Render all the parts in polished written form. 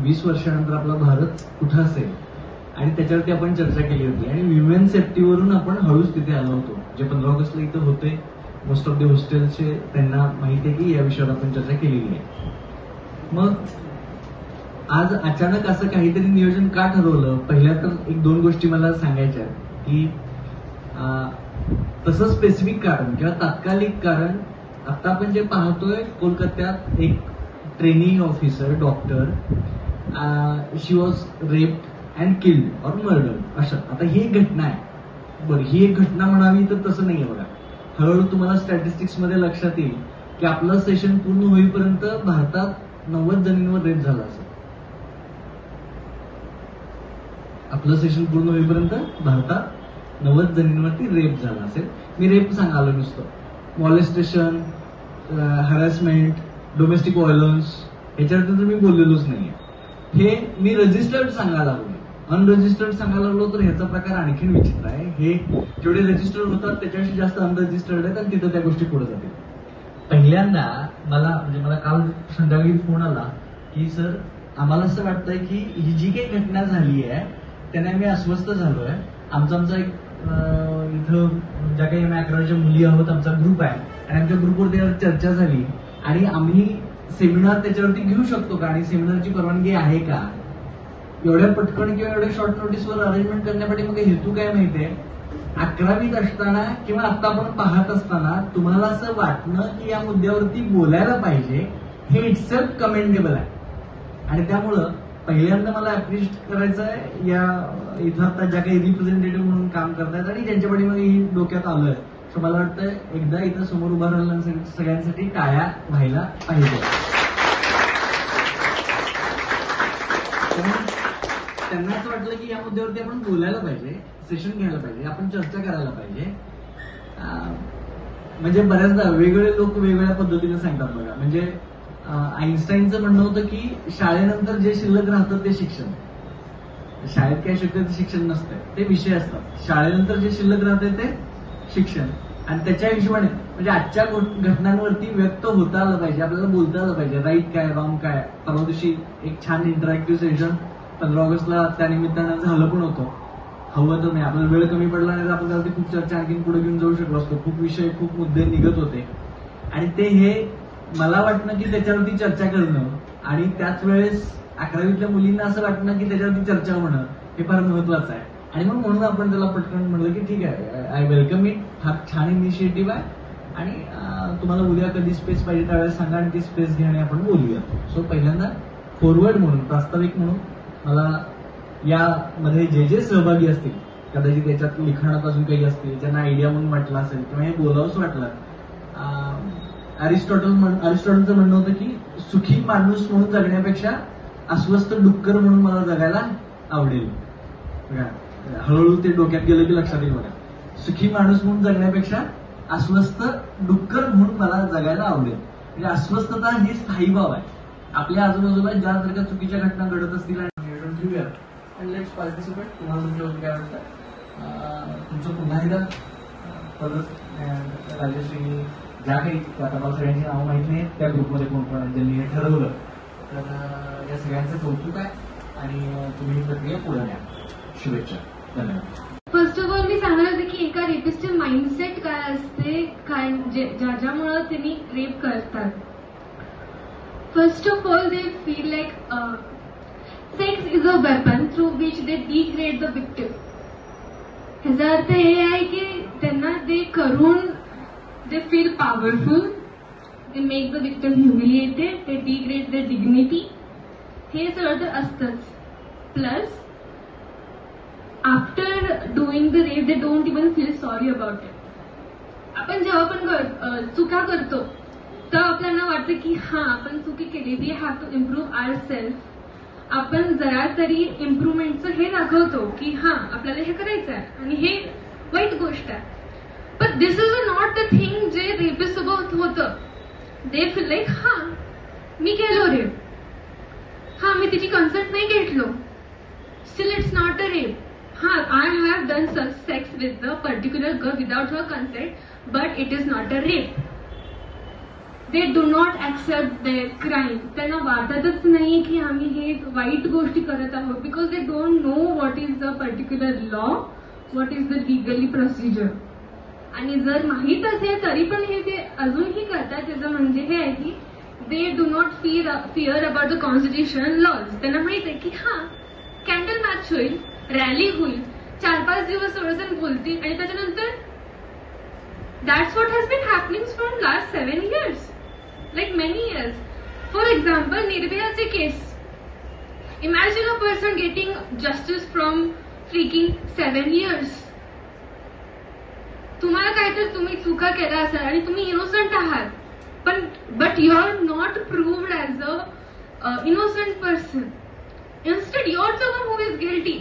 20 वर्षानंतर आपला भारत कुठं असेल आणि त्याच्यावरती आपण चर्चा केली होती. आणि विमेन सेफ्टीवरून आपण हळूच तिथे आलो होतो. जे 15 ऑगस्टला इथं होते मोस्ट ऑफ द हॉस्टेलचे त्यांना माहिती आहे की या विषयावर आपण चर्चा केलेली आहे. मग आज अचानक असं काहीतरी नियोजन का ठरवलं? पहिल्या तर 1-2 गोष्टी मला सांगायच्या की तसं स्पेसिफिक कारण किंवा तात्कालिक कारण आता आपण जे पाहतोय कोलकात्यात एक training officer doctor she was raped and killed or murder असं. आता ही एक घटना आहे. बरं, ही एक घटना म्हणावी तर तसं नाहीये बघा. हळूहळू तुम्हाला स्टॅटिस्टिक्स मध्ये लक्षात येईल की आपलं सेशन पूर्ण होईपर्यंत भारतात 90 जणींवर रेप झाला असेल. आपलं सेशन पूर्ण होईपर्यंत भारतात 90 जणींवरती रेप झाला असेल. मी रेप सांगालो नुसतं. मॉलेस्टेशन, हॅरॅसमेंट, डोमेस्टिक व्हायलन्स ह्याच्यावरती तर मी बोललेलोच नाहीये. हे मी रजिस्टर्ड सांगायला लागलो. अनरजिस्टर्ड सांगायला लागलो तर ह्याचा प्रकार आणखीन विचित्र आहे. हे जेवढे रजिस्टर्ड होतात त्याच्याशी जास्त अनरजिस्टर्ड आहेत आणि तिथं त्या गोष्टी पुढे जातील. पहिल्यांदा मला काल संध्याकाळी फोन आला की सर आम्हाला असं वाटतंय की ही जी काही घटना झाली आहे त्याने आम्ही अस्वस्थ झालोय. आमचा एक इथं ज्या काही आम्ही 11च्या मुली आहोत आमचा ग्रुप आहे आणि आमच्या ग्रुपवरती चर्चा झाली आणि आम्ही सेमिनार त्याच्यावरती घेऊ शकतो का आणि सेमिनारची परवानगी आहे का. एवढ्या पटकन किंवा एवढ्या शॉर्ट नोटीसवर अरेंजमेंट करण्यासाठी मग हेतू काय माहितीये? 11वीत असताना किंवा आता आपण पाहत असताना तुम्हाला असं वाटणं की या मुद्द्यावरती बोलायला पाहिजे हे इटसेल्फ कमेंडेबल आहे. आणि त्यामुळं पहिल्यांदा मला अप्रिशिएट करायचं आहे या इथं आता ज्या काही रिप्रेझेंटेटिव्ह म्हणून काम करतायत आणि ज्यांच्या पाठीमागे ही डोक्यात आलंय. सो मला वाटतं एकदा इथं समोर उभा राहिल्यानंतर सगळ्यांसाठी टाळ्या व्हायला पाहिजे. त्यांना असं वाटलं की या मुद्द्यावरती आपण बोलायला पाहिजे, सेशन घ्यायला पाहिजे, आपण चर्चा करायला पाहिजे. म्हणजे बऱ्याचदा वेगवेगळे लोक वेगवेगळ्या पद्धतीने सांगतात बघा. म्हणजे आईन्स्टाईनचं म्हणणं होतं की शाळेनंतर जे शिल्लक राहतं ते शिक्षण. शाळेत काय शिकतं ते शिक्षण नसतं, ते विषय असतात. शाळेनंतर जे शिल्लक राहते ते शिक्षण. आणि त्याच्या हिशोबाने म्हणजे आजच्या घटनांवरती व्यक्त होता आलं पाहिजे, आपल्याला बोलता आलं पाहिजे. राईट काय, रॉंग काय. परवा दिवशी एक छान इंटरॅक्टिव्ह सेशन 15 ऑगस्टला त्यानिमित्तानं झालं पण होतं. हवं तर नाही, आपल्याला वेळ कमी पडला नाही तर आपण त्यावरती खूप चर्चा आणखी पुढे घेऊन जाऊ शकलो असतो. खूप विषय, खूप मुद्दे निघत होते. आणि ते हे मला वाटणं की त्याच्यावरती चर्चा करणं आणि त्याच वेळेस 11वीतल्या मुलींना असं वाटणं की त्याच्यावरती चर्चा होणं हे फार महत्वाचं आहे. आणि मग म्हणून आपण त्याला पटकन म्हणलं की ठीक आहे, आय वेलकम इट. फार छान इनिशिएटिव्ह आहे आणि तुम्हाला उद्या कधी स्पेस पाहिजे त्यावेळेस सांगा आणि ती स्पेस घ्या आणि आपण बोलूया. सो पहिल्यांदा फॉरवर्ड म्हणून, प्रास्ताविक म्हणून मला यामध्ये जे सहभागी असतील, कदाचित याच्यात लिखाणात अजून काही असतील ज्यांना आयडिया म्हणून वाटलं असेल किंवा हे बोलावंच वाटलं. अरिस्टॉटलचं म्हणणं होतं की सुखी माणूस म्हणून जगण्यापेक्षा अस्वस्थ डुक्कर म्हणून मला जगायला आवडेल. हळूहळू ते डोक्यात गेलं की लक्षात येईल बघा. सुखी माणूस म्हणून जगण्यापेक्षा अस्वस्थ डुक्कर म्हणून मला जगायला आवडेल. म्हणजे अस्वस्थता ही स्थायी भाव आहे. आपल्या आजूबाजूला ज्या जर का चुकीच्या घटना घडत असतील आणि निवडून घेऊया आणि लेट्स पार्टिसिपेट. तुम्हाला तुमच्यावर काय वाटतं? तुमचं पुन्हा एकदा परत राजश्री ज्या काही आता मला सगळ्यांची नावं माहिती नाही त्या ग्रुपमध्ये कोण कोण ज्यांनी हे ठरवलं तर या सगळ्यांचं कौतुक आहे आणि तुम्ही ही प्रक्रिया पुढे न्या. शुभेच्छा. धन्यवाद. फर्स्ट ऑफ ऑल मी सांगणार होते की एका रेपिस्टचे माइंडसेट काय असते, काय ज्यामुळे त्यांनी रेप करतात. First of all they feel like sex is a weapon through which they degrade the victim. ह्याचा अर्थ हे आहे की त्यांना ते करून they feel powerful, they make the victim humiliated, they degrade their dignity. हे सगळं तर असतंच. Plus after doing the rape they don't even feel sorry about it. आपण जेव्हा पण चुका करतो तर आपल्याला वाटतं की हा आपण चुकी केली, we have to improve our self. आपण जरा तरी इम्प्रुव्हमेंटचं हे दाखवतो की हा आपल्याला हे करायचं आहे आणि हे वाईट गोष्ट आहे. But this is not the thing जे रेपिस्ट सोबत होतं. दे फील लाईक हा मी केलो रेप, हा मी तिची कन्सेंट नाही घेतलो, still it's not a rape. हा I have done sex with the particular girl without her consent but it is not a rape. They do not accept their crime. त्यांना वाटतच नाही की आम्ही हे वाईट गोष्टी करत आहोत, because they don't know what is the particular law, what is the legally procedure. आणि जर माहीत असेल तरी पण हे ते अजूनही करतात. त्याचं म्हणजे हे आहे की they do not fear about the constitution laws. त्यांना माहित आहे की हा कॅन्डल मॅच होईल, रॅली होईल, 4-5 दिवस थोडंसं बोलतील आणि त्याच्यानंतर that's what has been happening from last 7 years, like many years. For example, Nirbhaya's case. Imagine a person getting justice from freaking 7 years. तुम्हाला काय तर तुम्ही चुका केल्या असाल आणि तुम्ही इनोसंट आहात, पण but you are not proved as a innocent person. Instead you are the one who is guilty.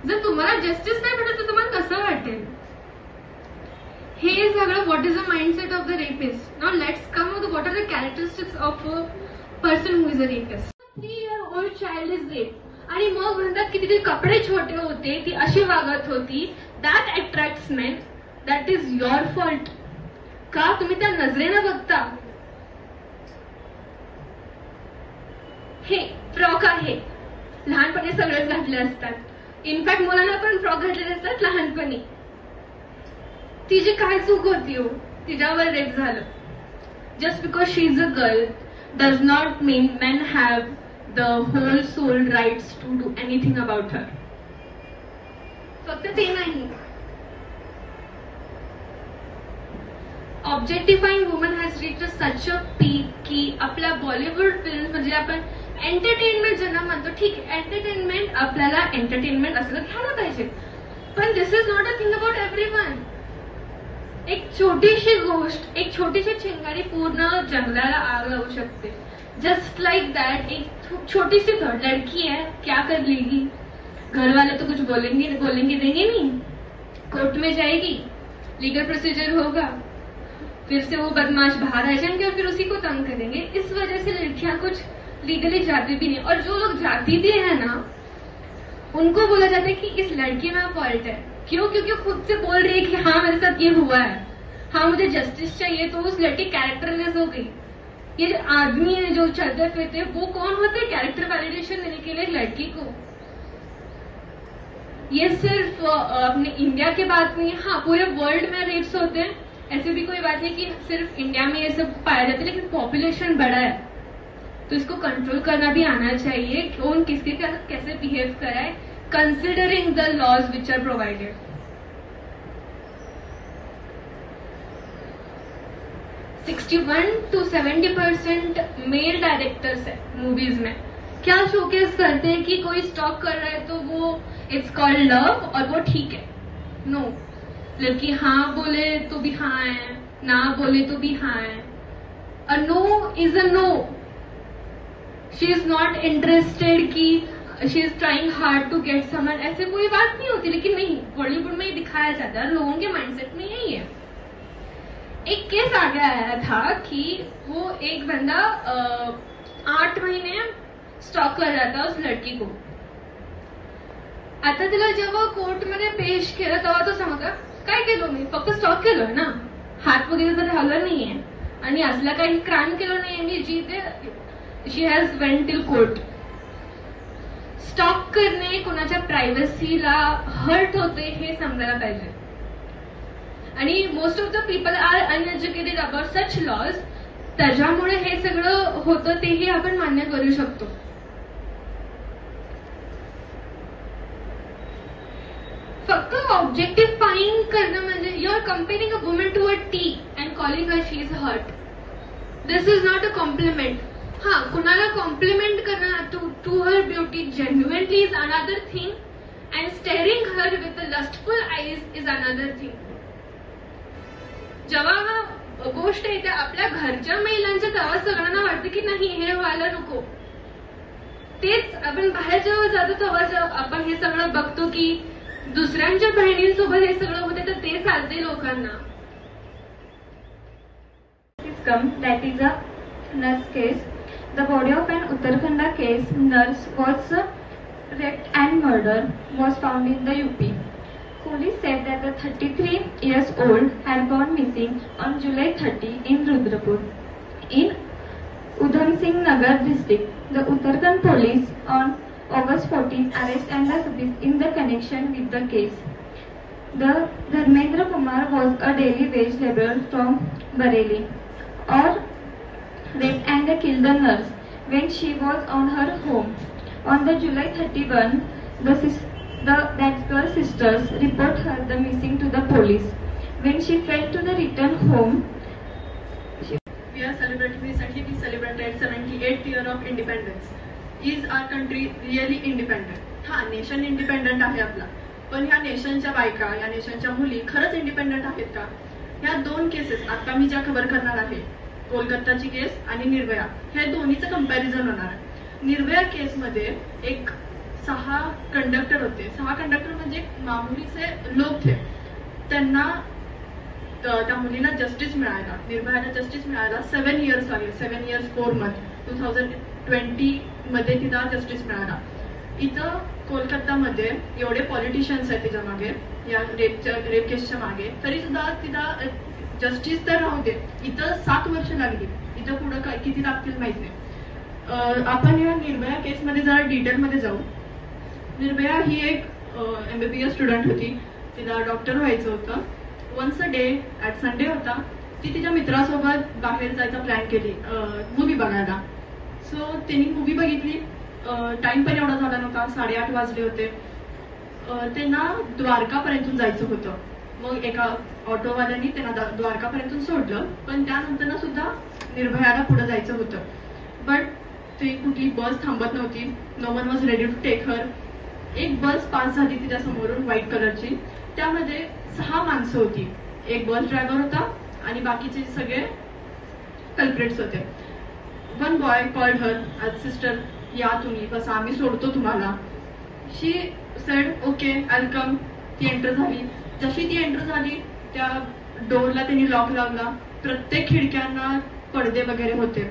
जर तुम्हाला जस्टिस नाही भेटत तर तुम्हाला कसं वाटेल? हे सगळं what is the mindset of the rapist. Now let's come with what are the characteristics of a person who is a rapist. 3-year-old child is rape आणि मग म्हणतात की तिचे कपडे छोटे होते, ती अशी वागत होती. That attracts main. That is your fault. का तुम्ही त्या नजरेनं बघता? हे फ्रॉक आहे, लहानपणी सगळेच घातले असतात. इनफॅक्ट मुलांना पण फ्रॉक घातलेले असतात लहानपणी. तिची काय चूक होती हो? तिच्यावर रेप झालं. Just because she is a girl does not mean men have the whole sole rights to do anything about her. फक्त ते नाही. Objectifying woman has reached such a peak की आपल्या बॉलिवूड फिल्म म्हणजे आपण एंटरटेनमेंट ज्यांना म्हणतो, ठीक आहे एंटरटेनमेंट आपल्याला एंटरटेनमेंट असं घ्यायला पाहिजे, पण this is not a thing about everyone. एक छोटीशी गोष्ट, एक छोटीशी चिंगारी पूर्ण जंगलाला आग लावू शकते. जस्ट लाइक दैट एक छोटी सी लड़की है, क्या कर लेगी? घर वाले तो कुछ बोलेंगे देंगे नहीं, कोर्ट में जाएगी, लीगल प्रोसीजर होगा, फिर से वो बदमाश बाहर आ जाएंगे और फिर उसी को तंग करेंगे. इस वजह से लड़कियां कुछ लीगली जाती भी नहीं. और जो लोग जाती भी है ना, उनको बोला जाता है कि इस लड़की में फॉल्ट है. क्यों? क्योंकि खुद से बोल रही है कि हाँ मेरे साथ ये हुआ है, हाँ मुझे जस्टिस चाहिए. तो उस लड़की कैरेक्टरलेस हो गई. ये जो आदमी है जो चलते फिरते, वो कौन होते हैं कैरेक्टर वैलिडेशन देने के लिए लड़की को? ये सिर्फ अपने इंडिया की बात नहीं है, हाँ पूरे वर्ल्ड में रेप्स होते हैं. ऐसे भी कोई बात नहीं कि सिर्फ इंडिया में ये सब पाया जाता है, लेकिन पॉपुलेशन बड़ा है तो इसको कंट्रोल करना भी आना चाहिए. कौन किसके कैसे बिहेव कराए, considering the laws which are provided. (61-70% male directors है मूवीज में. क्या शोकेस करते हैं कि कोई स्टॉक कर रहा है तो वो इट्स कॉल्ड लव और वो ठीक है? नो. लड़की हाँ बोले तो भी हाँ है, ना बोले तो भी हाँ है. A no is a no. She is not interested की she is trying hard to get someone. ऐसे कोई बात नहीं होती, लेकिन नहीं, बॉलीवुड में ये दिखाया जाता है. लोगों के माइंडसेट में यही है. एक केस आगे आया था कि वो एक बंदा 8 महीने स्टॉक कर रहा था उस लड़की को. आता तिला जेव्हा कोर्टमध्ये पेश केलं तेव्हा तो सांगा काय केलं, मी फक्त स्टॉक केलं ना, हात वगैरे तर हलवलं नाहीये आणि असला काही क्राईम केलं नाहीये मी, जी ते she has went till court. Stalk करणे कोणाच्या प्रायव्हसीला हर्ट होते हे समजायला पाहिजे. आणि most of the people are uneducated about such laws. त्याच्यामुळे हे सगळं होतं तेही आपण मान्य करू शकतो. फक्त ऑब्जेक्टिफाईंग करणं म्हणजे you are comparing a woman to a tea and calling her she is hurt. This is not a compliment. हाँ, कुणाला कॉम्प्लिमेंट करणं to her beauty genuinely is another thing, and staring her with a lustful eyes is another thing. जेव्हा गोष्ट येते आपल्या घरच्या महिलांच्या, तेव्हा सगळ्यांना वाटतं की नाही हे व्हायला नको. तेच आपण बाहेर जेव्हा जातो तेव्हा आपण हे सगळं बघतो की दुसऱ्यांच्या बहिणींसोबत हे सगळं होते, तर ते चालते लोकांना. That is a nurse case. The body of an Uttarakhand case nurse was raped and murdered was found in the UP. police said that the 33 years old had gone missing on July 30 in Rudrapur. In Udham Singh Nagar district, the Uttarakhand police on August 14 arrested and in the connection with the case. The Dharmendra Kumar was a daily wage laborer from Bareilly, or raped and killed the nurse when she was on her home. On the July 31, that girl's sisters report her the missing to the police. When she failed to the return home, we are celebrating recently. We celebrated 78th year of independence. Is our country really independent? हा nation independent आहे आपला, पण ह्या नेशनच्या बायका, या नेशनच्या मुली खरंच independent आहेत का? ह्या दोन केसेस आता मी ज्या कव्हर करणार आहे, कोलकाताची केस आणि निर्भया, ह्या दोन्हीचं कंपॅरिझन होणार आहे. निर्भया केसमध्ये एक 6 कंडक्टर होते. 6 कंडक्टर म्हणजे मामुलीचे लोक थे. त्यांना त्या मुलीला जस्टिस मिळायला, निर्भयाला जस्टिस मिळायला 7 इयर्स लागले. 7 इयर्स 4 मंथ 2020 मध्ये तिला जस्टिस मिळाला. इथं कोलकातामध्ये एवढे पॉलिटिशियन्स आहेत तिच्या मागे, या रेप केसच्या मागे, तरी सुद्धा तिला जस्टिस तर राहू दे, इथं 7 वर्ष लागली. इथं पुढं काय किती लागतील माहित नाही. आपण या निर्भया केसमध्ये जरा डिटेलमध्ये जाऊ. निर्भया ही एक MBBS स्टुडंट होती. तिला डॉक्टर व्हायचं होतं. Once a day at Sunday होता, ती तिच्या मित्रासोबत बाहेर जायचा प्लॅन केली मूवी बघायला. सो त्यांनी मूवी बघितली. टाइम पण एवढा झाला नव्हता, 8:30 वाजले होते. त्यांना द्वारकापर्यंत जायचं होतं. मग एका ऑटोवाल्यानी त्यांना द्वारकापर्यंत सोडलं, पण त्यानंतर सुद्धा निर्भयाला पुढे जायचं होतं. बट ती कुठली बस थांबत नव्हती. No one was ready to take her. एक बस पास झाली तिच्या समोरून व्हाईट कलरची. त्यामध्ये 6 माणसं होती. एक बस ड्रायव्हर होता आणि बाकीचे सगळे कल्प्रेट्स होते. One boy called her as sister, या तुम्ही बस, आम्ही सोडतो तुम्हाला. शी सेड ओके आय कम. ती एंटर झाली. जशी ती एंटर झाली त्या डोरला त्यांनी लॉक लावला. प्रत्येक खिडक्यांना पडदे वगैरे होते.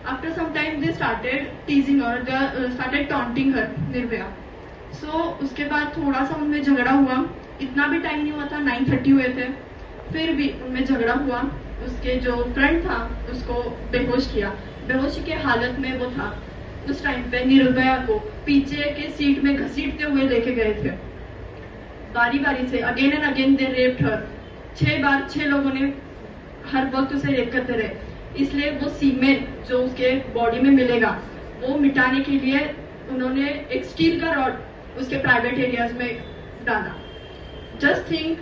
After some time they started teasing her, they started taunting her, Nirbhaya. So उसके बाद थोड़ा सा उनमें झगड़ा हुआ. इतना भी टाइम नहीं हुआ था, 9:30 हुए थे. फिर भी उनमें झगड़ा हुआ. उसके जो फ्रेंड था उसको बेहोश किया. बेहोशी के हालत में वो था. उस टाइम पे निर्भया को पीछे के सीट में घसीटते हुए लेके गए थे. बारी बारी से again and again they raped her. 6 बार 6 लोगों ने हर वक्त उसे रेप करते रहे. इसलिए वो सीमेन जो उसके बॉडी में मिलेगा वो मिटाने के लिए उन्होंने एक स्टील का रॉड उसके प्राइवेट एरियाज में डाला. Just think.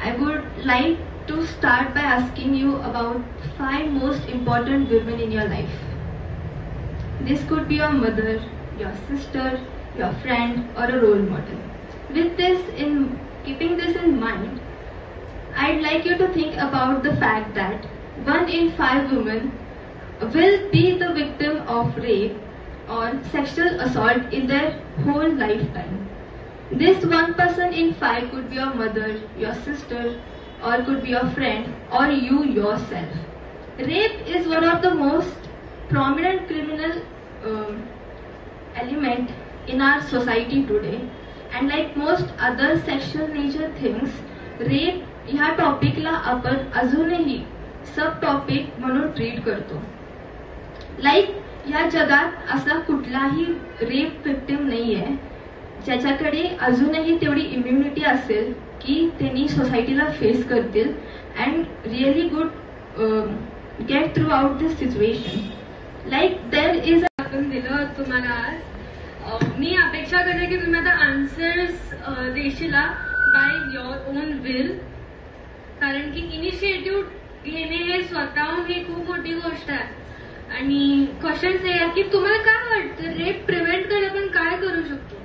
I would like to start by asking you about 5 most important women in your life. This could be your mother, your sister, your friend, or a role model. Keeping this in mind, I'd like you to think about the fact that 1 in 5 women will be the victim of rape or sexual assault in their whole lifetime. This 1 person in 5 could be your mother, your sister, or could be your friend, or you yourself. Rape is one of the most prominent criminal element in our society today. And like most other sexual nature things, rape ह्या टॉपिकला आपण अजूनही सब topic म्हणून treat करतो. Like ह्या जगात असा कुठलाही rape victim नाहीये ज्याच्याकडे अजूनही तेवढी इम्युनिटी असेल की त्यांनी सोसायटीला फेस करतील and really good get through out this situation. Like there is आपण दिलं तुम्हाला आज. मी अपेक्षा करते की तुम्ही आता आन्सर्स देशीला बाय युअर ओन विल. कारण की इनिशिएटिव्ह घेणे हे स्वतःहून ही खूप मोठी गोष्ट आहे. आणि क्वेश्चन्स हे की तुम्हाला काय वाटतं रेप प्रिव्हेंट करायला आपण काय करू शकतो?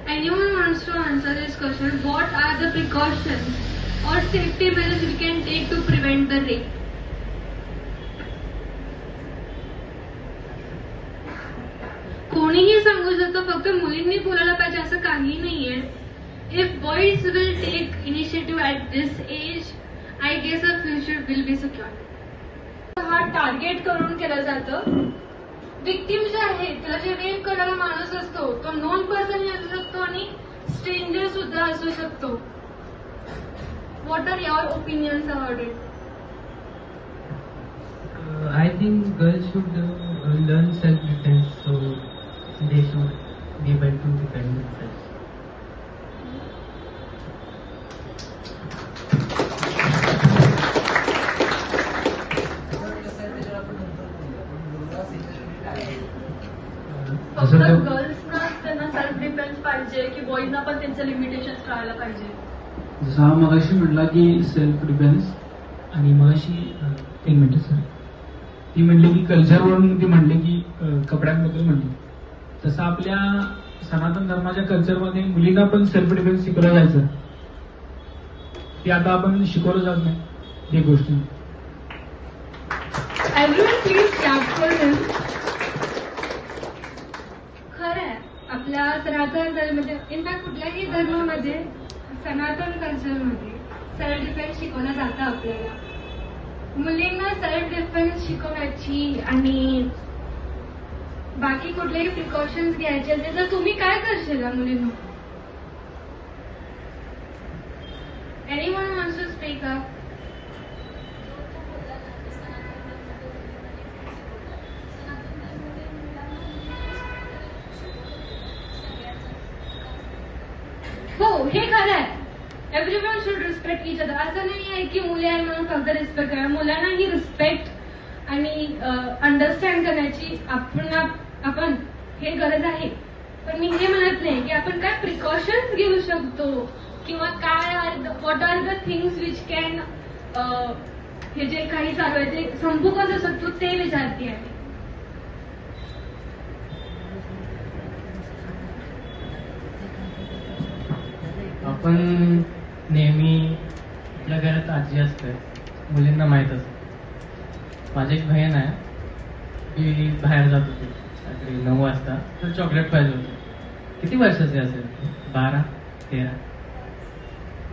Anyone wants to answer this question? What are the precautions or safety measures we can take to prevent the rape? कोणीही सांगू शकतो फक्त मुलींनी बोलायला पाहिजे असं काही नाहीये. If boys will take initiative at this age, I guess a future will be secure. हा टार्गेट करून केलं जातं. विक्टिम जे आहे त्याला जे रेप करणारा माणूस असतो तो नॉन पर्सन असू शकतो आणि स्ट्रेंजर सुद्धा असू शकतो. What are your opinions about it? I think girls should learn self-defense, so they should be able to defend themselves. फक्त गर्ल्सना त्यांना सेल्फ डिफेन्स पाहिजे की बॉईजना पण त्यांचे लिमिटेशन्स कळायला पाहिजे? जसं हा मगाशी म्हटला की सेल्फ डिफेन्स, आणि मगाशी 1 मिनिट सर ती म्हणली की कल्चरवरून ती म्हणली की कपड्यांबद्दल म्हणली. तसं आपल्या सनातन धर्माच्या कल्चरमध्ये मुलींना पण सेल्फ डिफेन्स शिकवलं जायचं. ते आता आपण शिकवलं जात नाही ही गोष्ट. एव्हरीवन प्लीज क्लॅप फॉर हिम. खरं आहे आपल्या सनातन धर्मामध्ये, इनफॅक्ट कुठल्याही धर्मामध्ये सनातन कल्चरमध्ये सेल्फ डिफेन्स शिकवलं जातं. आपल्याला मुलींना सेल्फ डिफेन्स शिकवण्याची आणि बाकी कुठलेही प्रिकॉशन्स घ्यायचे असेल तर तुम्ही काय करशील मुलींना? Anyone wants to speak up? हो, हे खरं आहे. Everyone should respect each other. असं नाही आहे की मुले आहे म्हणून फक्त रिस्पेक्ट करा. मुलांनाही रिस्पेक्ट आणि अंडरस्टँड करण्याची आपण हे गरज आहे. पण मी हे म्हणत नाही की आपण काय प्रिकॉशन्स घेऊ शकतो किंवा काय what are the things which can हे जे काही चालू आहे ते संपू कसं शकतो ते विचारते आहे. आपण नेहमी आपल्या घरात आजी असते, मुलींना माहीत असतं. माझी एक बहीण आहे, ती बाहेर जात होती रात्री 9 वाजता, तर चॉकलेट पाहिजे होते. किती वर्षाचे असेल? 12, 13,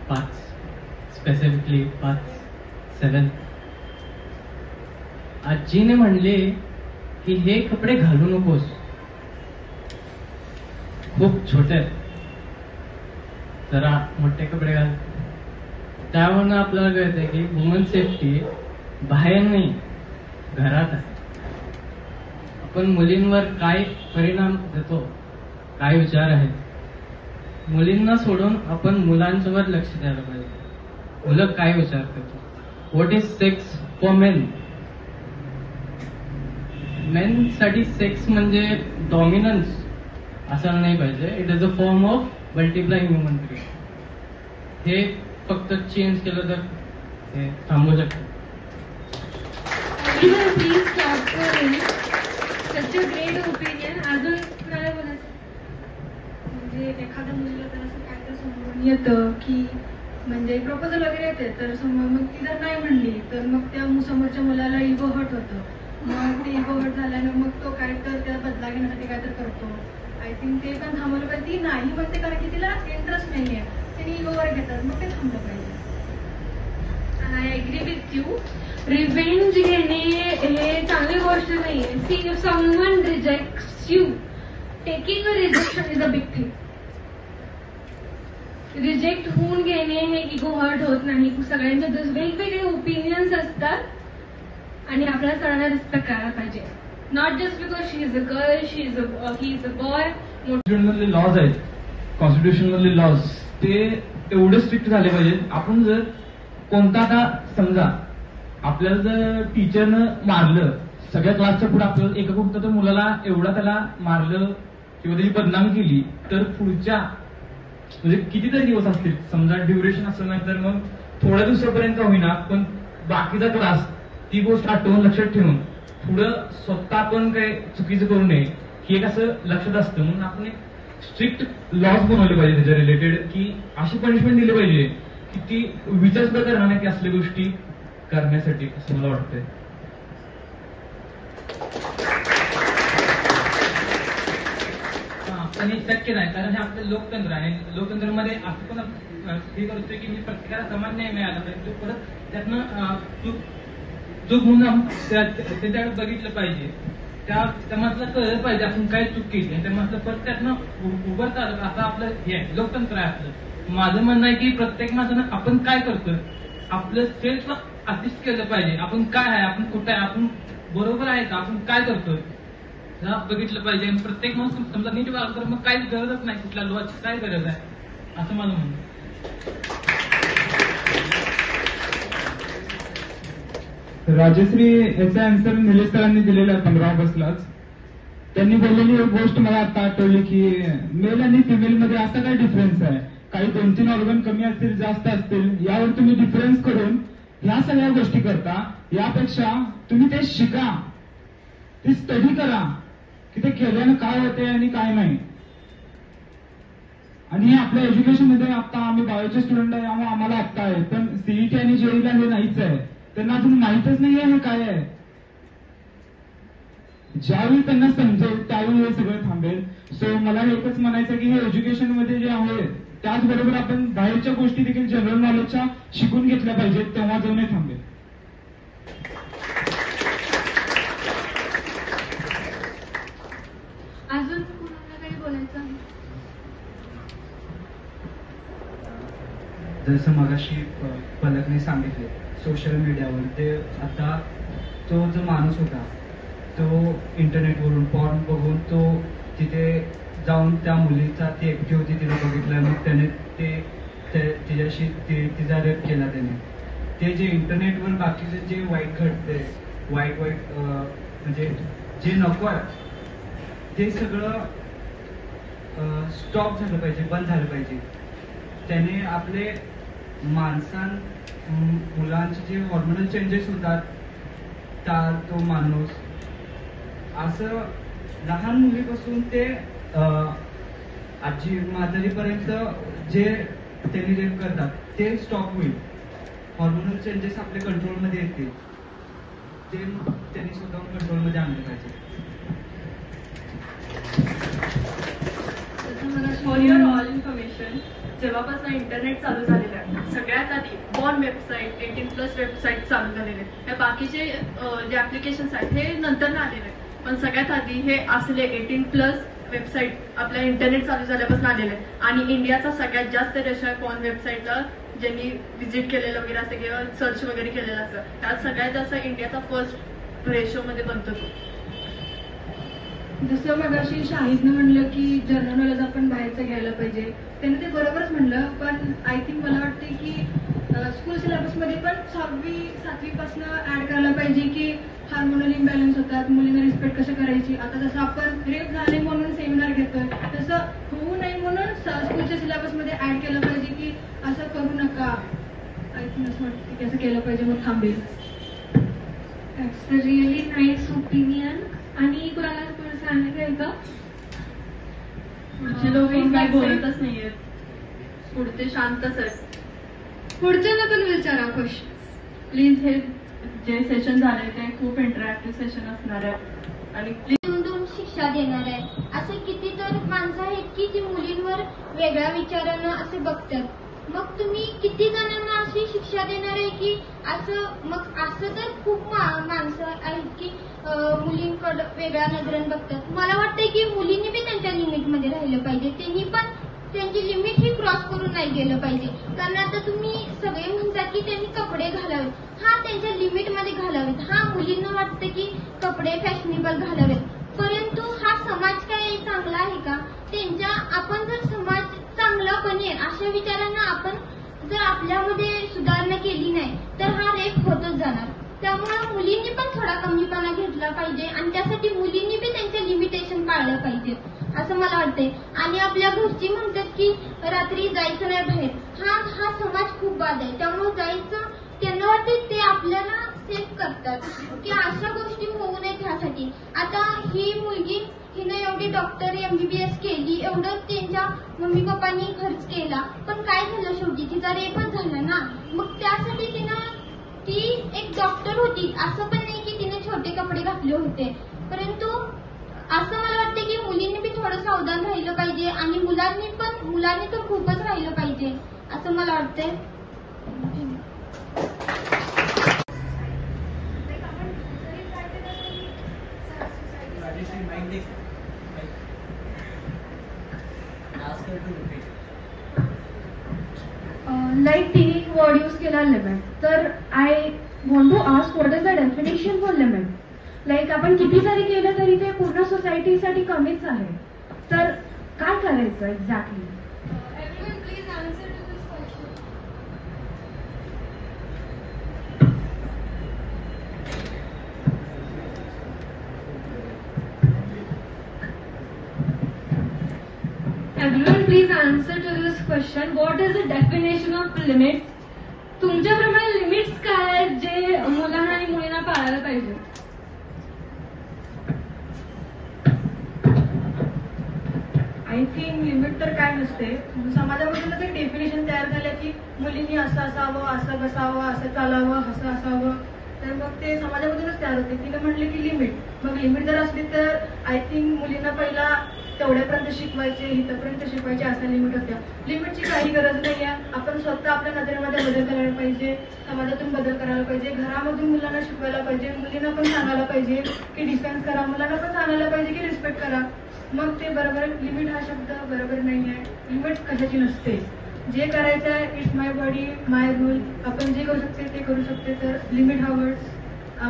5, स्पेसिफिकली 5, 7. आजीने म्हणले की हे कपडे घालू नकोस, खूप छोटे आहेत, जरा मोठे कपडे घाल. त्यावरून आपल्याला कळतंय की वुमन सेफ्टी बाहेर नाही, घरात आहे. आपण मुलींवर काय परिणाम देतो, काय विचार आहेत, मुलींना सोडून आपण मुलांच्यावर लक्ष द्यायला पाहिजे. मुलं काय विचार करतो? What is sex for main? Main साठी सेक्स म्हणजे डॉमिनन्स असं नाही पाहिजे. It is a form of multiplying human brain. हे फक्त चेंज केलं तर हे थांबू शकतं. Please clap for him. Such a great opinion. अजून काय बोलायचं? म्हणजे एखाद्या मुलीला तर असं काय तर समोरून येतं की म्हणजे प्रपोजल वगैरे येते तर समोर मग ती जर नाही म्हणली तर मग त्या समोरच्या मुलाला इगो हर्ट होतं. मग ते इगो हर्ट झाल्यानं मग तो काय तर त्या बदला घेण्यासाठी काय तर करतो. आय थिंक ते पण थांबवलं पाहिजे. ती नाही म्हणते कारण की तिला इंटरेस्ट नाहीये, तिने इगोवर घेतात, मग ते थांबलं पाहिजे. I agree with you. Revenge घेणे हे चांगली गोष्ट नाहीये. See if someone rejects you, taking a rejection is a big thing. Reject होऊन घेणे हे इगो हर्ट होत नाही. सगळ्यांचे वेगवेगळे ओपिनियन्स असतात आणि आपल्याला सगळ्यांना रिस्पेक्ट करायला पाहिजे. Not just because she is a girl, he is a boy. कॉन्स्टिट्यूशनमधले लॉज आहेत, कॉन्स्टिट्यूशनमधले लॉज ते एवढे स्ट्रिक्ट झाले पाहिजेत. आपण जर कोणता आता समजा आपल्याला जर टीचरनं मारलं, सगळ्या क्लासच्या पुढे आपल्याला एका कुठं तर मुलाला एवढा त्याला मारलं किंवा त्याची बदनामी केली तर पुढच्या म्हणजे कितीतरी दिवस असतील, समजा ड्युरेशन असं नाही तर मग थोड्या दिवसापर्यंत होईना, पण बाकीचा क्लास ती गोष्ट आठवून लक्षात ठेवून पुढं स्वतः आपण काही चुकीचं करू नये ही एक असं लक्षात असतं. म्हणून आपण एक स्ट्रिक्ट लॉज बनवले पाहिजे त्याच्या रिलेटेड, की अशी पनिशमेंट दिली पाहिजे की ती विचार सुद्धा करणार नाही की असल्या गोष्टी करण्यासाठी, असं मला वाटतंय. आणि शक्य नाही, कारण हे आपलं लोकतंत्र आहे. लोकतंत्रामध्ये असं पण हे करतोय की मी प्रत्येकाला समान न्याय मिळाला पाहिजे. तो परत त्यातनं चूक म्हणून त्याच्याकडे बघितलं पाहिजे, त्या माणसाला कळलं पाहिजे आपण काय चूक केली आणि त्या माणसाला परत त्यातनं उभरता आलं. असं आपलं हे आहे, लोकतंत्र आहे आपलं. माझं म्हणणं आहे की प्रत्येक माणसानं आपण काय करतोय आपलं सेल्फ असिस्ट केलं पाहिजे. आपण काय आहे, आपण कुठं आहे, आपण बरोबर आहे का, आपण काय करतोय बघितलं पाहिजे. आणि प्रत्येक माणूस समजा नीट वागलं तर मग काही गरजच नाही, कुठल्या लोहाची काय गरज आहे असं मला म्हणणं. राजश्री याचा आन्सर निलेश सरांनी दिलेला आहे 15 ऑगस्टलाच. त्यांनी बोललेली एक गोष्ट मला आता आठवली की मेल आणि फिमेल मध्ये असा काय डिफरन्स आहे, काही 2-3 ऑर्गन कमी असतील जास्त असतील, यावर तुम्ही डिफरन्स करून ह्या सगळ्या गोष्टी करता. यापेक्षा तुम्ही ते शिका, ते स्टडी करा की ते केल्यानं काय होते आणि काय नाही. आणि हे आपल्या एज्युकेशन मध्ये आता आम्ही बायोचे स्टुडंट आहे, आम्हाला आत्ता आहे, पण सीईटी आणि जेईला हे नाहीच आहे. त्यांना अजून माहीतच नाहीये हे काय आहे. ज्यावेळी त्यांना समजेल त्यावेळी हे सगळं थांबेल. सो मला एकच म्हणायचं की हे एज्युकेशन मध्ये जे आहे त्याचबरोबर आपण बाहेरच्या गोष्टी देखील जनरल नॉलेजच्या शिकून घेतल्या पाहिजेत, तेव्हा जाऊन हे थांबेल. अजून कुणाला काही बोलायचं आहे? जसं मगाशी पलकने सांगितले, सोशल मीडियावर ते आता तो जो माणूस होता तो इंटरनेटवरून पॉर्न बघून तो तिथे जाऊन त्या मुलीचा ती एकटी होती तिला बघितलं, मग त्याने तिच्याशी तिचा रेप केला त्याने. ते जे इंटरनेटवर बाकीचे जे वाईट घडते, वाईट म्हणजे जे नको आहे ते सगळं स्टॉप झालं पाहिजे, बंद झालं पाहिजे. त्याने आपले मुलांचे जे हॉर्मोनल चेंजेस होतात तो माणूस असं लहान मुलीपासून ते आजी म्हातारीपर्यंत जे त्यांनी रेप करतात ते स्टॉप होईल. हॉर्मोनल चेंजेस आपल्या कंट्रोलमध्ये येतील, ते त्यांनी स्वतःहून कंट्रोलमध्ये आणले पाहिजे. फॉर युअर ऑल इन्फॉर्मेशन, जेव्हापासून इंटरनेट चालू झालेलं आहे सगळ्यात आधी पॉर्न वेबसाईट 18+ वेबसाईट चालू झालेले आहेत. हे बाकीचे जे ऍप्लिकेशन्स आहेत हे नंतर आलेले आहेत, पण सगळ्यात आधी हे असले 18+ वेबसाईट आपल्या इंटरनेट चालू झाल्यापासून आलेले आहेत. आणि इंडियाचा सगळ्यात जास्त रेश आहे पॉर्न वेबसाईटला ज्यांनी व्हिजिट केलेलं वगैरे असं किंवा सर्च वगैरे केलेलं असतं, त्यात सगळ्यात जास्त इंडियाचा फर्स्ट रेशोमध्ये बनतो तो. जसं मगाशी शाहिदनं म्हणलं की जनरल नॉलेज आपण बाहेरचं घ्यायला पाहिजे, त्याने ते बरोबरच म्हणलं. पण आय थिंक मला वाटते की स्कूल सिलेबसमध्ये पण 6वी-7वी पासून ऍड करायला पाहिजे की हार्मोनल इम्बॅलन्स होतात, मुलींना रिस्पेक्ट कसं करायची. आता जसं आपण रेप झाले म्हणून सेमिनार घेतोय तसं होऊ नये म्हणून स्कूलच्या सिलेबसमध्ये ऍड केलं पाहिजे की असं करू नका. आय थिंक असं वाटतं की असं केलं पाहिजे, मग थांबेल. That's a really nice opinion. आणि कोणाला सांगायचं का? पुढचे लोक काही बोलतच नाहीयेत, पुढचे शांतच आहेत. पुढच्याला पण विचारा क्वेश्चन प्लीज. हे जे सेशन झालंय ते खूप इंटरॅक्टिव्ह सेशन असणार आहे आणि प्लीज शिक्षा देणार आहे. असे किती तर माणसं आहेत की जी मुलींवर वेगळ्या विचारानं असे बघतात. मग तुम्ही किती जणांना अशी शिक्षा देणार आहे की असं. मग असं तर खूप माणसं आहेत की मुलींकडे वेगळ्या नजरेने बघतात. मला वाटतंय की मुलींनी बी त्यांच्या लिमिटमध्ये राहिलं पाहिजे, त्यांनी पण त्यांची लिमिट ही क्रॉस करून नाही गेलं पाहिजे. कारण आता तुम्ही सगळे म्हणतात की त्यांनी कपडे घालावेत, हा त्यांच्या लिमिटमध्ये घालावेत. हा मुलींना वाटतं की कपडे फॅशनेबल घालावेत, परंतु हा समाज काय चांगला आहे का? त्यांच्या आपण जर समाज चांगला बनेल अशा विचारांना आपण जर आपल्यामध्ये सुधारणा केली नाही तर हा रेप होतच जाणार. त्यामुळे मुलींनी पण थोडा कमीपणा घेतला पाहिजे आणि त्यासाठी मुलींनी बी त्यांचे लिमिटेशन पाळलं पाहिजे असं मला वाटतंय. आणि आपल्या घरची म्हणतात की रात्री जायचं नाही बाहेर, हा समाज खूप बाद आहे. त्यामुळे जायचं त्यांना वाटते ते आपल्याला सेफ करतात की अशा गोष्टी होऊ नयेत ह्यासाठी. आता ही मुलगी हिनं एवढी डॉक्टर MBBS केली, एवढं त्यांच्या मम्मी पप्पांनी खर्च केला, पण काय झालं शेवटी तिचा रेपच झाला ना. मग त्यासाठी ती एक डॉक्टर होती, असं पण नाही की तिने छोटे कपडे घातले होते. परंतु असं मला वाटतं की मुलींनी बी थोडं सावधान राहिलं पाहिजे आणि मुलांनी तर खूपच राहिलं पाहिजे असं मला वाटतंय. Like तिने word use केला limit. तर I want to ask what is the definition for limit? Like आपण किती जरी केलं तरी ते पूर्ण सोसायटीसाठी कमीच आहे. तर काय करायचं exactly? Everyone please answer to this question. Everyone please answer to this question. What is the definition of limit? तुमच्याप्रमाणे लिमिट्स काय आहेत जे मुलांना आणि मुलींना पाळायला पाहिजे? आय थिंक लिमिट तर काय नसते. समाजामधूनच एक डेफिनेशन तयार झालं की मुलींनी असं असावं, असं बसावं, असं चालावं, असं असावं. तर मग ते समाजामधूनच तयार होते. तिने म्हटले की लिमिट. मग लिमिट जर असली तर आय थिंक मुलींना पहिला तेवढ्यापर्यंत शिकवायचे, इथपर्यंत शिकवायचे असा लिमिट होत्या. लिमिटची काही गरज नाही आहे. आपण स्वतः आपल्या नजरेमध्ये बदल करायला पाहिजे, समाजातून बदल करायला पाहिजे, घरामधून मुलांना शिकवायला पाहिजे, मुलींना पण सांगायला पाहिजे की डिफेन्स करा, मुलांना पण सांगायला पाहिजे की रिस्पेक्ट करा. मग ते बरोबर. लिमिट हा शब्द बरोबर नाही आहे. लिमिट कशाची नसते. जे करायचं आहे it's my body my rule. आपण जे करू शकते ते करू शकते. तर लिमिट हा वर्ड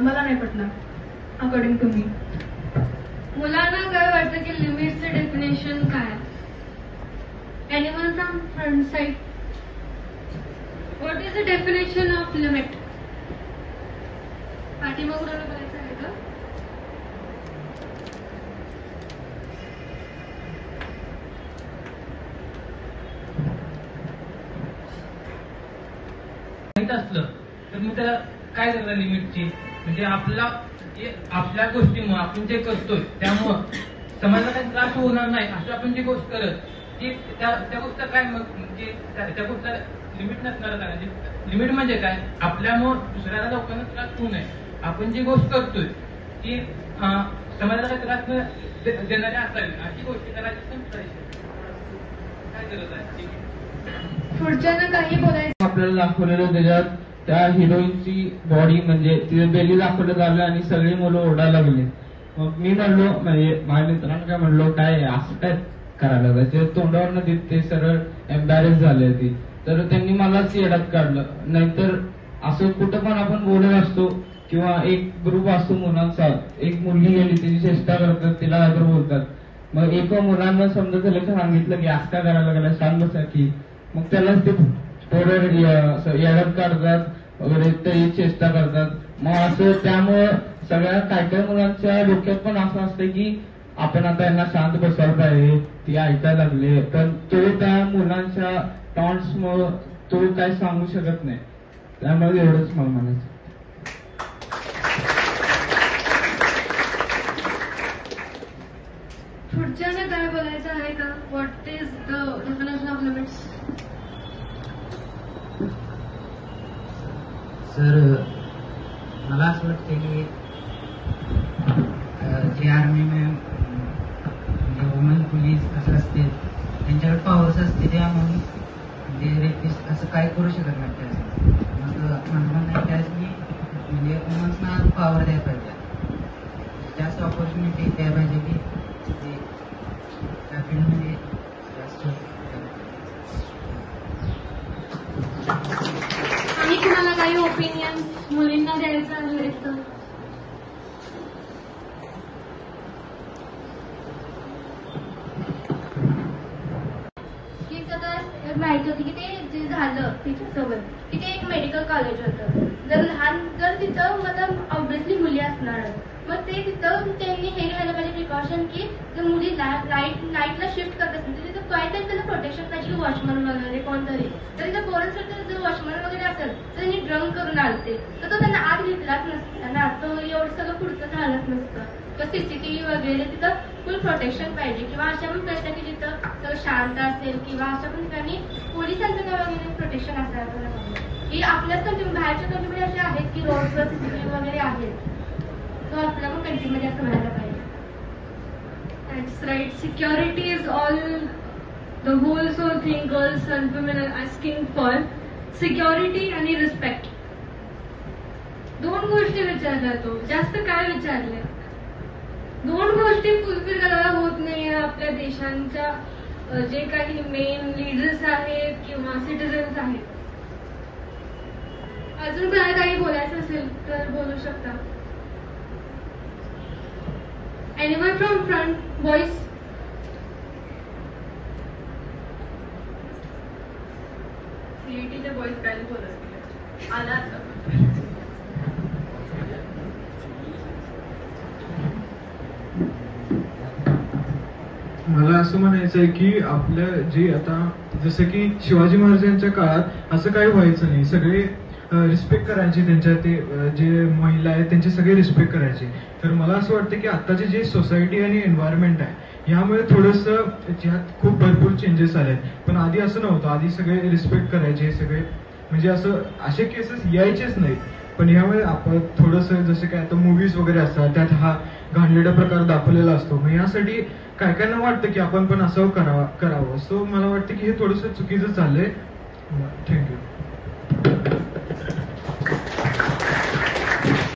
मला नाही पटणार अकॉर्डिंग टू मी. मुलांना काय वाटतं की लिमिटचं डेफिनेशन काय? Animal from front side. What is the definition of limit? पाठीमागून बोलायचं आहे का? माहित असलं तर मग त्याला काय करणार लिमिटची? म्हणजे आपल्या गोष्टीमुळे आपण जे करतोय त्यामुळं समाजाला काही त्रास होणार नाही असं आपण जी गोष्ट करत की त्या गोष्ट काय मग म्हणजे त्या गोष्टीला लिमिट नसणार का? लिमिट म्हणजे काय? आपल्यामुळं दुसऱ्याला लोकांना त्रास होऊ नये. आपण जी गोष्ट करतोय की समाजाला काही त्रास न देणारी असावी अशी गोष्टी करायची काय गरज आहे? पुढच्यानं काही बोलायचं. आपल्याला दाखवलेलं त्याच्यात त्या हिरोईनची बॉडी म्हणजे तिथे बेली दाखवलं झालं आणि सगळी मुलं ओरडायला लागली. मग मी म्हणलो म्हणजे माझ्या मित्रांना काय म्हणलो काय असं काय करायला लागलं. तोंडावर ते सरळ एम्बॅरेस झाले ती. तर त्यांनी मलाच येड्यात काढलं. नाहीतर असं कुठं पण आपण बोलत असतो किंवा एक ग्रुप असतो मुलांचा, एक मुलगी गेली तिची चेष्टा करतात, तिला आदर बोलतात. मग एका मुलांना समजा त्याला सांगितलं की असं काय करायला लागला शांत बसा की, मग त्यालाच ते पोरं येड्यात काढतात वगैरे, ते चेष्टा करतात. मग असं त्यामुळं सगळ्या काय मुलांच्या डोक्यात पण असं असतं की आपण आता यांना शांत बसवायला पाहिजे, ती ऐकायला लागले. पण तो त्या मुलांच्या टॉन्ट्समुळे तो काय सांगू शकत नाही. त्यामुळे एवढंच मला म्हणायचं. पुढच्यानं काय बोलायचं आहे का? What is the definition of limits? Sir मला असं वाटतं की जे आर्मी वुमन पोलीस असं असते त्यांच्याकडे पॉवर्स असते त्या म्हणून म्हणजे रेपिस्ट असं काय करू शकत नाही. त्याचं मग म्हणणं त्याच मी म्हणजे वुमन्सना पॉवर द्यायला पाहिजे, जास्त ऑपॉर्च्युनिटी द्यायला पाहिजे की त्या फील्डमध्ये जास्त. आणि कुणाला काही ओपिनियन मुलींना द्यायचं आहे तर? माहिती होती की ते जे झालं तिच्यासोबत की ते एक मेडिकल कॉलेज होतं. जर तिथं मतलब ऑब्विसली मुली असणार, मग ते तिथं त्यांनी हे घ्यायला पाहिजे प्रिकॉशन की जर मुली नाईटला शिफ्ट करत असेल तर तिथं काहीतरी त्याला प्रोटेक्शन पाहिजे की वॉचमन वगैरे कोणतरी. तर तिथं पोरांसाठी जर वॉचमन वगैरे असेल तर त्यांनी ड्रंक करून आलते तर तो त्यांना आत घेतलाच नसता ना, तो एवढं सगळं पुढचं झालंच नसतं. तर सीसीटीव्ही वगैरे तिथं फुल प्रोटेक्शन पाहिजे. किंवा अशा पण प्रश्न की जिथं सगळं शांत असेल किंवा अशा पण ठिकाणी पोलिसांचं वगैरे प्रोटेक्शन असायला पाहिजे. की आपल्याच कंट्री बाहेरच्या कंट्रीमध्ये असे आहेत की रोडवर सीसीटीव्ही वगैरे आहेत, तो आपल्या पण कंट्रीमध्ये असं व्हायला पाहिजे. That's right. Security is all the whole sort thing girls and women are asking for. Security आणि respect. दोन गोष्टी विचारल्या तो, जास्त काय विचारले? दोन गोष्टी फुलफिल करायला होत नाहीये आपल्या देशांच्या जे काही मेन लीडर्स आहेत किंवा सिटीजन्स आहेत. अजून काय काही बोलायचं असेल तर बोलू शकता. Anyone from front, boys? सीईटीचे बॉईज काय बोलत आला आता. मला असं म्हणायचं आहे की आपल्या जे आता जसं की शिवाजी महाराजांच्या काळात असं काही व्हायचं नाही. सगळे रिस्पेक्ट करायचे, त्यांच्या ते जे महिला आहेत त्यांचे सगळे रिस्पेक्ट करायचे. तर मला असं वाटतं की आत्ताची जी सोसायटी आणि एन्व्हायरमेंट आहे यामुळे थोडंसं ज्यात खूप भरपूर चेंजेस आले आहेत. पण आधी असं नव्हतं. आधी सगळे रिस्पेक्ट करायचे, सगळे म्हणजे असं असे केसेस यायचेच नाहीत. पण यामुळे आपण थोडंसं जसं काय आता मूव्हीज वगैरे असतात त्यात हा घाणेरडा प्रकार दाखवलेला असतो. मग यासाठी काय कायना वाटतं की आपण पण असं करावं. सो मला वाटतं की हे थोडंसं चुकीचं चाललंय. थँक्यू.